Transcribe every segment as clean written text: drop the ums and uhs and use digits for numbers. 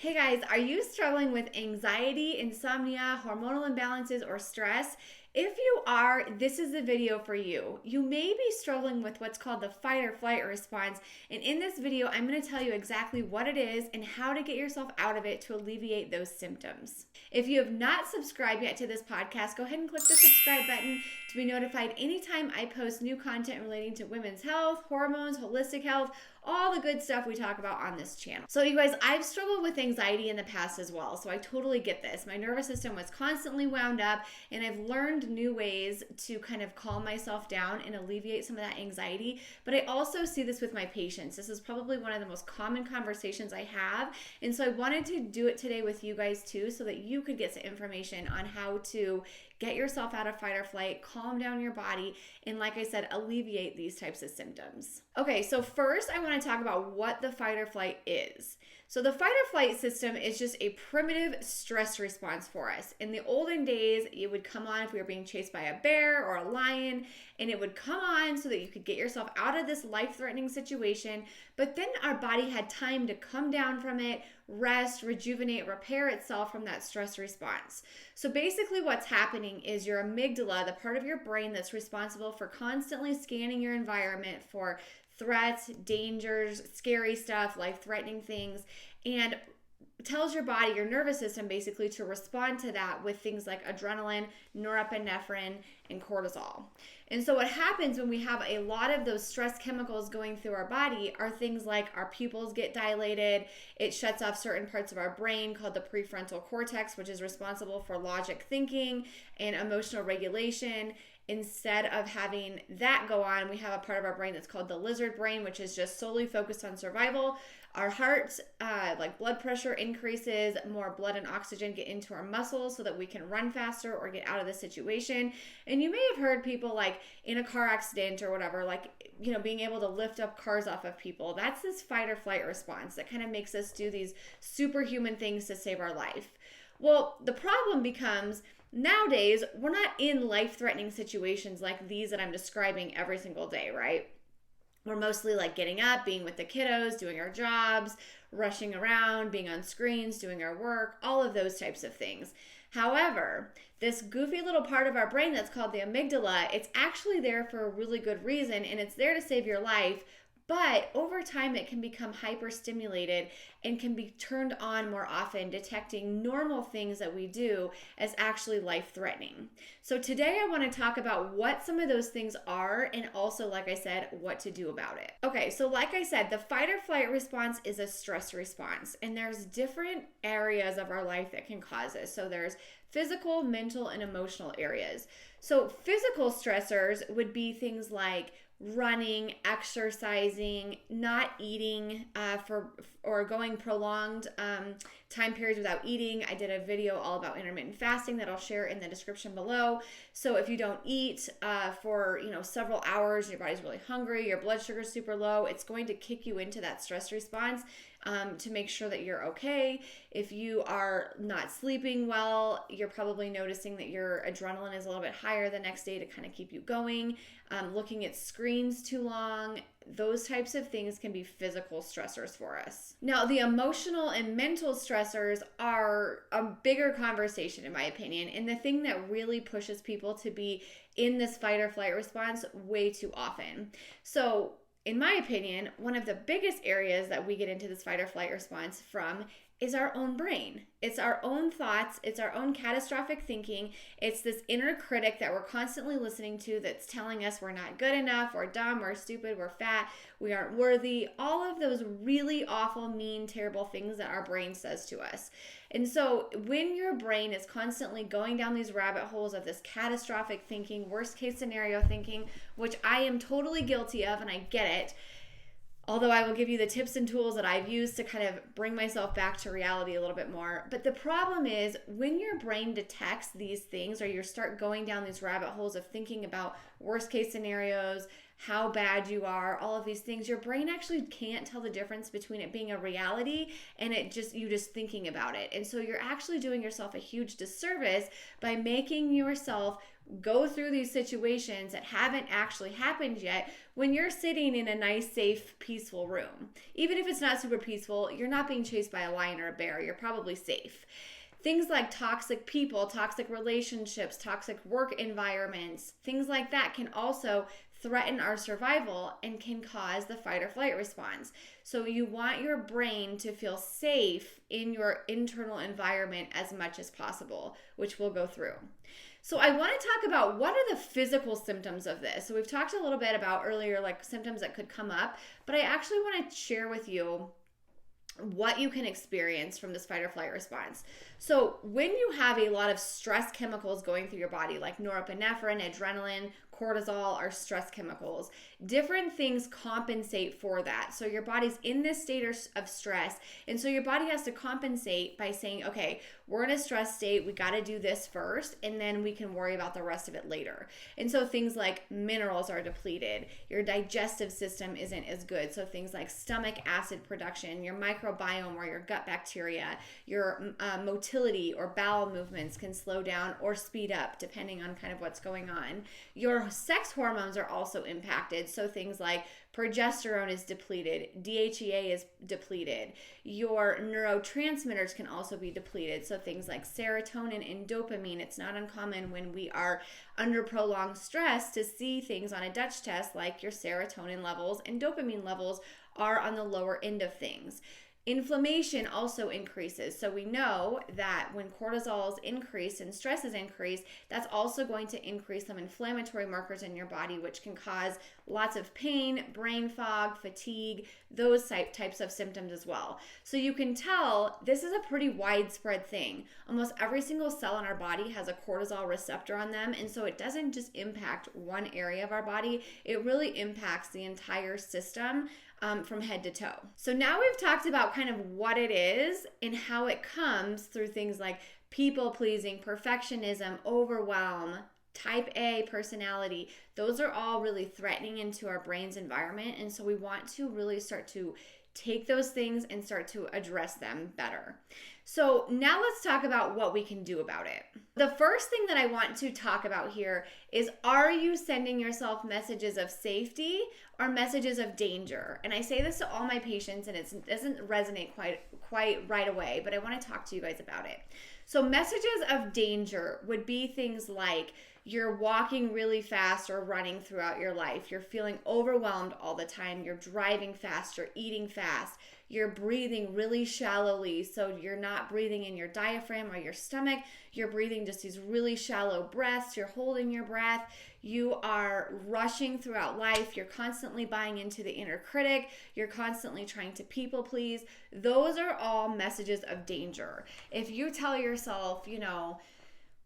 Hey guys, are you struggling with anxiety, insomnia, hormonal imbalances, or stress? If you are, this is the video for you. You may be struggling with what's called the fight or flight response, and in this video, I'm going to tell you exactly what it is and how to get yourself out of it to alleviate those symptoms. If you have not subscribed yet to this podcast, go ahead and click the subscribe button to be notified anytime I post new content relating to women's health, hormones, holistic health, all the good stuff we talk about on this channel. So you guys, I've struggled with anxiety in the past as well, so I totally get this. My nervous system was constantly wound up, and I've learned new ways to kind of calm myself down and alleviate some of that anxiety. But I also see this with my patients. This is probably one of the most common conversations I have, and so I wanted to do it today with you guys too, so that you could get some information on how to get yourself out of fight or flight, calm down your body, and like I said, alleviate these types of symptoms. Okay, so first I want to talk about what the fight or flight is. So the fight or flight system is just a primitive stress response for us. In the olden days, it would come on if we were being chased by a bear or a lion, and it would come on so that you could get yourself out of this life-threatening situation, but then our body had time to come down from it, rest, rejuvenate, repair itself from that stress response. So basically what's happening is your amygdala, the part of your brain that's responsible for constantly scanning your environment for threats, dangers, scary stuff, life-threatening things, and tells your body, your nervous system basically, to respond to that with things like adrenaline, norepinephrine, and cortisol. And so what happens when we have a lot of those stress chemicals going through our body are things like our pupils get dilated, it shuts off certain parts of our brain called the prefrontal cortex, which is responsible for logic thinking and emotional regulation. Instead of having that go on, we have a part of our brain that's called the lizard brain, which is just solely focused on survival. Our heart, like blood pressure increases, more blood and oxygen get into our muscles so that we can run faster or get out of the situation. And you may have heard people like in a car accident or whatever, like, you know, being able to lift up cars off of people. That's this fight or flight response that kind of makes us do these superhuman things to save our life. Well, the problem becomes nowadays, we're not in life-threatening situations like these that I'm describing every single day, right? We're mostly like getting up, being with the kiddos, doing our jobs, rushing around, being on screens, doing our work, all of those types of things. However, this goofy little part of our brain that's called the amygdala, it's actually there for a really good reason, and it's there to save your life. But over time, it can become hyperstimulated and can be turned on more often, detecting normal things that we do as actually life-threatening. So today I want to talk about what some of those things are and also, like I said, what to do about it. Okay, so like I said, the fight or flight response is a stress response, and there's different areas of our life that can cause this. So there's physical, mental, and emotional areas. So physical stressors would be things like running, exercising, not eating or going prolonged time periods without eating. I did a video all about intermittent fasting that I'll share in the description below. So if you don't eat for several hours, your body's really hungry, your blood sugar's super low, it's going to kick you into that stress response to make sure that you're okay. If you are not sleeping well, you're probably noticing that your adrenaline is a little bit higher the next day to kind of keep you going. Looking at screens too long, those types of things can be physical stressors for us. Now, the emotional and mental stressors are a bigger conversation, in my opinion, and the thing that really pushes people to be in this fight or flight response way too often. So, in my opinion, one of the biggest areas that we get into this fight or flight response from is our own brain. It's our own thoughts. It's our own catastrophic thinking. It's this inner critic that we're constantly listening to that's telling us we're not good enough, we're dumb, we're stupid, we're fat, we aren't worthy. All of those really awful, mean, terrible things that our brain says to us. And so when your brain is constantly going down these rabbit holes of this catastrophic thinking, worst case scenario thinking, which I am totally guilty of and I get it, although I will give you the tips and tools that I've used to kind of bring myself back to reality a little bit more. But the problem is when your brain detects these things or you start going down these rabbit holes of thinking about worst case scenarios, how bad you are, all of these things, your brain actually can't tell the difference between it being a reality and you just thinking about it. And so you're actually doing yourself a huge disservice by making yourself go through these situations that haven't actually happened yet when you're sitting in a nice, safe, peaceful room. Even if it's not super peaceful, you're not being chased by a lion or a bear. You're probably safe. Things like toxic people, toxic relationships, toxic work environments, things like that can also threaten our survival and can cause the fight or flight response. So you want your brain to feel safe in your internal environment as much as possible, which we'll go through. So I want to talk about what are the physical symptoms of this. So we've talked a little bit about earlier, like symptoms that could come up, but I actually want to share with you what you can experience from this fight or flight response. So when you have a lot of stress chemicals going through your body, like norepinephrine, adrenaline, cortisol are stress chemicals. Different things compensate for that. So your body's in this state of stress, and so your body has to compensate by saying, okay, we're in a stress state, we got to do this first, and then we can worry about the rest of it later. And so things like minerals are depleted, your digestive system isn't as good, so things like stomach acid production, your microbiome or your gut bacteria, your motility or bowel movements can slow down or speed up depending on kind of what's going on. Your sex hormones are also impacted, so things like progesterone is depleted, DHEA is depleted. Your neurotransmitters can also be depleted, so things like serotonin and dopamine. It's not uncommon when we are under prolonged stress to see things on a Dutch test like your serotonin levels and dopamine levels are on the lower end of things. Inflammation also increases. So we know that when cortisol is increased and stress is increased, that's also going to increase some inflammatory markers in your body, which can cause lots of pain, brain fog, fatigue, those types of symptoms as well. So you can tell this is a pretty widespread thing. Almost every single cell in our body has a cortisol receptor on them, and so it doesn't just impact one area of our body, it really impacts the entire system from head to toe. So now we've talked about kind of what it is and how it comes through things like people pleasing, perfectionism, overwhelm, type A personality. Those are all really threatening into our brain's environment. And so we want to really start to take those things and start to address them better. So now let's talk about what we can do about it. The first thing that I want to talk about here is, are you sending yourself messages of safety or messages of danger? And I say this to all my patients and it doesn't resonate quite right away, but I want to talk to you guys about it. So messages of danger would be things like you're walking really fast or running throughout your life. You're feeling overwhelmed all the time. You're driving fast. You're eating fast. You're breathing really shallowly. So you're not breathing in your diaphragm or your stomach. You're breathing just these really shallow breaths. You're holding your breath. You are rushing throughout life. You're constantly buying into the inner critic. You're constantly trying to people please. Those are all messages of danger. If you tell yourself,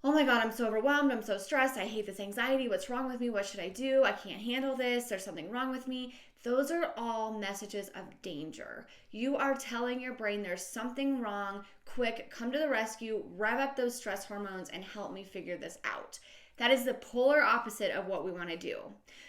oh my God, I'm so overwhelmed, I'm so stressed, I hate this anxiety, what's wrong with me, what should I do, I can't handle this, there's something wrong with me. Those are all messages of danger. You are telling your brain there's something wrong, quick, come to the rescue, rev up those stress hormones and help me figure this out. That is the polar opposite of what we want to do.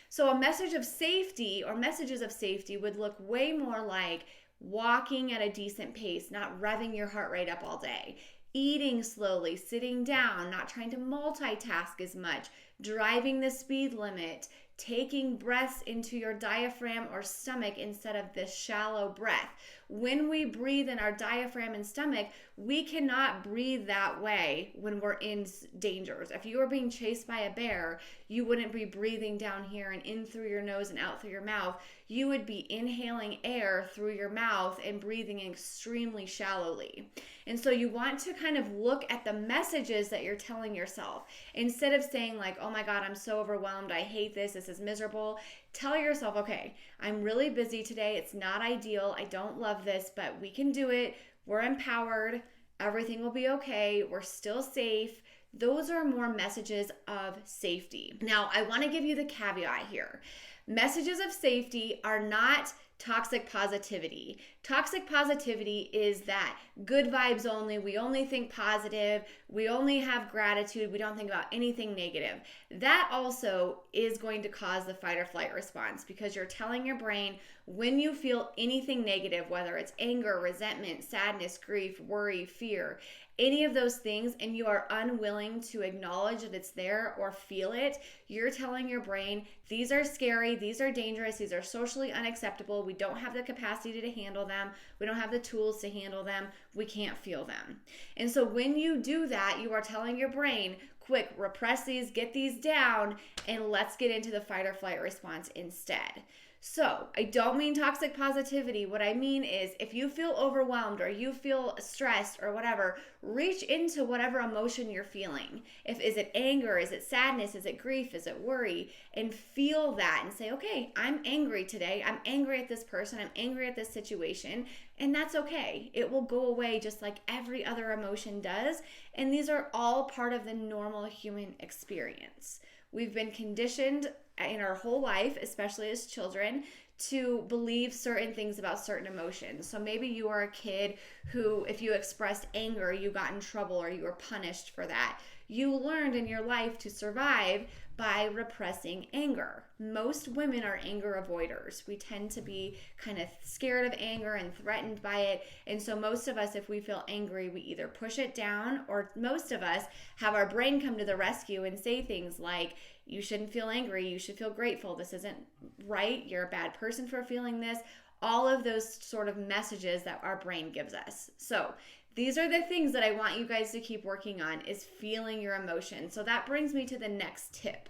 So a message of safety or messages of safety would look way more like walking at a decent pace, not revving your heart rate up all day. Eating slowly, sitting down, not trying to multitask as much, driving the speed limit, taking breaths into your diaphragm or stomach instead of this shallow breath. When we breathe in our diaphragm and stomach, we cannot breathe that way when we're in dangers. If you were being chased by a bear, you wouldn't be breathing down here and in through your nose and out through your mouth. You would be inhaling air through your mouth and breathing extremely shallowly. And so you want to kind of look at the messages that you're telling yourself. Instead of saying like, oh my God, I'm so overwhelmed, I hate this is miserable. Tell yourself, okay, I'm really busy today. It's not ideal. I don't love this, but we can do it. We're empowered. Everything will be okay. We're still safe. Those are more messages of safety. Now, I want to give you the caveat here. Messages of safety are not toxic positivity. Toxic positivity is that good vibes only. We only think positive. We only have gratitude. We don't think about anything negative. That also is going to cause the fight or flight response because you're telling your brain when you feel anything negative, whether it's anger, resentment, sadness, grief, worry, fear, any of those things, and you are unwilling to acknowledge that it's there or feel it, you're telling your brain, these are scary, these are dangerous, these are socially unacceptable, we don't have the capacity to handle them, we don't have the tools to handle them, we can't feel them. And so when you do that, you are telling your brain, quick, repress these, get these down, and let's get into the fight or flight response instead. So I don't mean toxic positivity. What I mean is if you feel overwhelmed or you feel stressed or whatever, reach into whatever emotion you're feeling. Is it anger? Is it sadness? Is it grief? Is it worry? And feel that and say, okay, I'm angry today. I'm angry at this person. I'm angry at this situation. And that's okay. It will go away just like every other emotion does. And these are all part of the normal human experience. We've been conditioned in our whole life, especially as children, to believe certain things about certain emotions. So maybe you are a kid who, if you expressed anger, you got in trouble or you were punished for that. You learned in your life to survive by repressing anger. Most women are anger avoiders. We tend to be kind of scared of anger and threatened by it. And so most of us, if we feel angry, we either push it down, or most of us have our brain come to the rescue and say things like, you shouldn't feel angry, you should feel grateful, this isn't right, you're a bad person for feeling this. All of those sort of messages that our brain gives us. So these are the things that I want you guys to keep working on, is feeling your emotions. So that brings me to the next tip.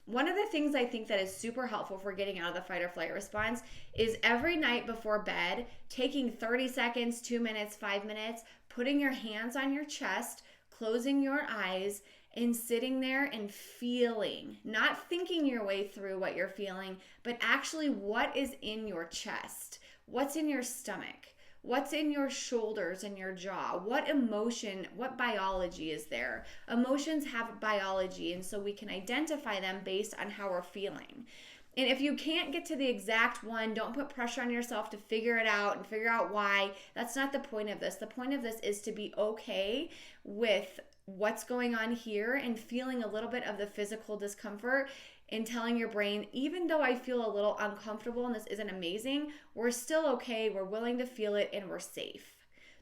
One of the things I think that is super helpful for getting out of the fight or flight response is every night before bed, taking 30 seconds, 2 minutes, 5 minutes, putting your hands on your chest, closing your eyes, and sitting there and feeling, not thinking your way through what you're feeling, but actually what is in your chest, what's in your stomach, what's in your shoulders and your jaw, what emotion, what biology is there. Emotions have biology, and so we can identify them based on how we're feeling. And if you can't get to the exact one, don't put pressure on yourself to figure it out and figure out why. That's not the point of this. The point of this is to be okay with what's going on here and feeling a little bit of the physical discomfort and telling your brain, even though I feel a little uncomfortable and this isn't amazing, we're still okay, we're willing to feel it, and we're safe.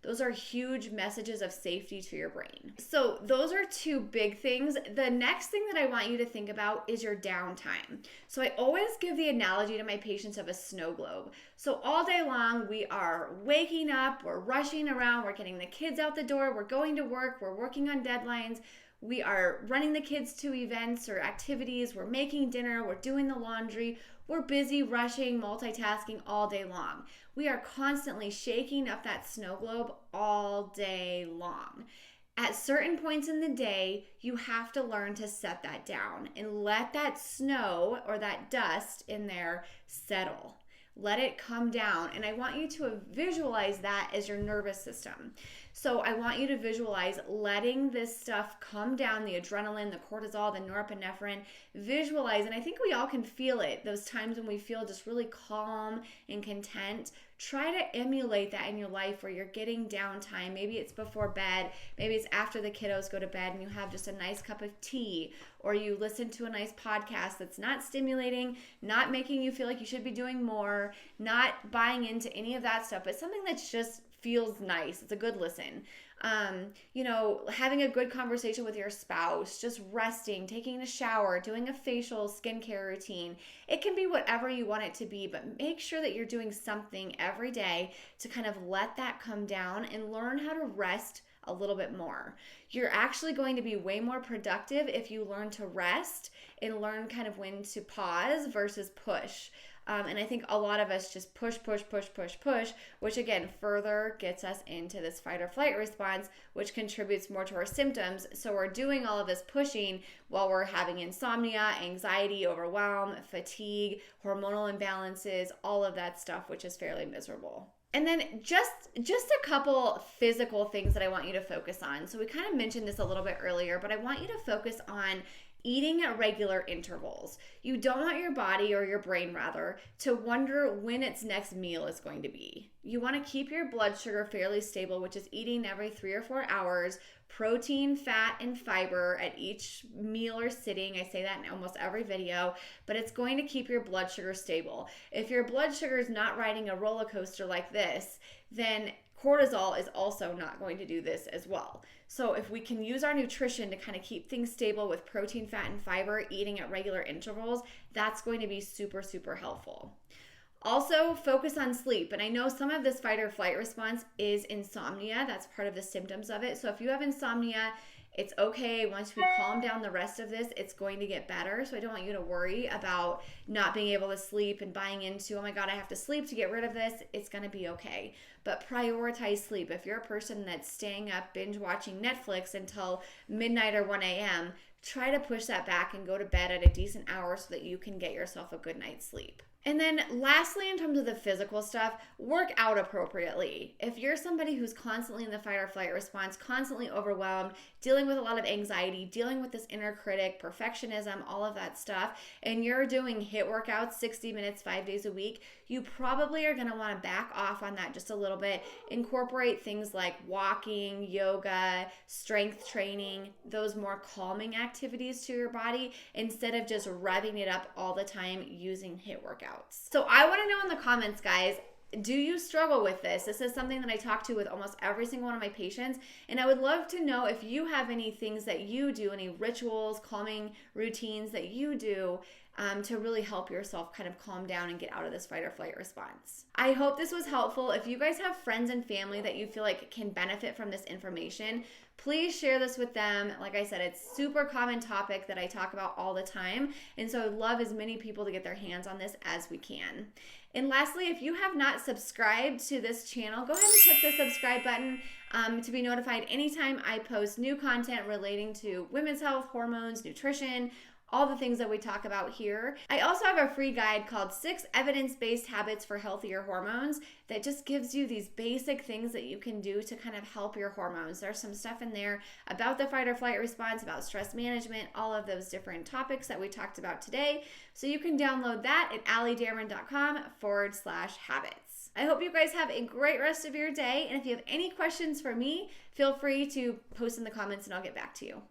Those are huge messages of safety to your brain. So those are two big things. The next thing that I want you to think about is your downtime. So I always give the analogy to my patients of a snow globe. So all day long, we are waking up, we're rushing around, we're getting the kids out the door, we're going to work, we're working on deadlines, we are running the kids to events or activities, we're making dinner, we're doing the laundry, we're busy, rushing, multitasking all day long. We are constantly shaking up that snow globe all day long. At certain points in the day, you have to learn to set that down and let that snow or that dust in there settle. Let it come down. And I want you to visualize that as your nervous system. So I want you to visualize letting this stuff come down, the adrenaline, the cortisol, the norepinephrine. Visualize, and I think we all can feel it, those times when we feel just really calm and content. Try to emulate that in your life where you're getting downtime. Maybe it's before bed. Maybe it's after the kiddos go to bed and you have just a nice cup of tea, or you listen to a nice podcast that's not stimulating, not making you feel like you should be doing more, not buying into any of that stuff, but something that's just feels nice. It's a good listen. Having a good conversation with your spouse, just resting, taking a shower, doing a facial, skincare routine. It can be whatever you want it to be, but make sure that you're doing something every day to kind of let that come down and learn how to rest a little bit more. You're actually going to be way more productive if you learn to rest and learn kind of when to pause versus push. And I think a lot of us just push, which again further gets us into this fight or flight response, which contributes more to our symptoms. So we're doing all of this pushing while we're having insomnia, anxiety, overwhelm, fatigue, hormonal imbalances, all of that stuff, which is fairly miserable. And then just a couple physical things that I want you to focus on. So we kind of mentioned this a little bit earlier, but I want you to focus on eating at regular intervals. You don't want your body, or your brain rather, to wonder when its next meal is going to be. You want to keep your blood sugar fairly stable, which is eating every 3 or 4 hours, protein, fat, and fiber at each meal or sitting. I say that in almost every video, but it's going to keep your blood sugar stable. If your blood sugar is not riding a roller coaster like this, then cortisol is also not going to do this as well. So if we can use our nutrition to kind of keep things stable with protein, fat, and fiber, eating at regular intervals, that's going to be super, super helpful. Also, focus on sleep. And I know some of this fight or flight response is insomnia. That's part of the symptoms of it. So if you have insomnia, it's okay. Once we calm down the rest of this, it's going to get better. So I don't want you to worry about not being able to sleep and buying into, oh my God, I have to sleep to get rid of this. It's going to be okay. But prioritize sleep. If you're a person that's staying up, binge watching Netflix until midnight or 1 a.m., try to push that back and go to bed at a decent hour so that you can get yourself a good night's sleep. And then lastly, in terms of the physical stuff, work out appropriately. If you're somebody who's constantly in the fight or flight response, constantly overwhelmed, dealing with a lot of anxiety, dealing with this inner critic, perfectionism, all of that stuff, and you're doing HIIT workouts 60 minutes, 5 days a week, you probably are going to want to back off on that just a little bit. Incorporate things like walking, yoga, strength training, those more calming activities to your body instead of just revving it up all the time using HIIT workouts. So I want to know in the comments, guys, do you struggle with this? This is something that I talk to with almost every single one of my patients, and I would love to know if you have any things that you do, any rituals, calming routines that you do to really help yourself kind of calm down and get out of this fight or flight response. I hope this was helpful. If you guys have friends and family that you feel like can benefit from this information, please share this with them. Like I said, it's a super common topic that I talk about all the time, and so I'd love as many people to get their hands on this as we can. And lastly, if you have not subscribed to this channel, go ahead and click the subscribe button to be notified anytime I post new content relating to women's health, hormones, nutrition, all the things that we talk about here. I also have a free guide called 6 Evidence-Based Habits for Healthier Hormones that just gives you these basic things that you can do to kind of help your hormones. There's some stuff in there about the fight or flight response, about stress management, all of those different topics that we talked about today. So you can download that at allydamron.com/habits. I hope you guys have a great rest of your day. And if you have any questions for me, feel free to post in the comments and I'll get back to you.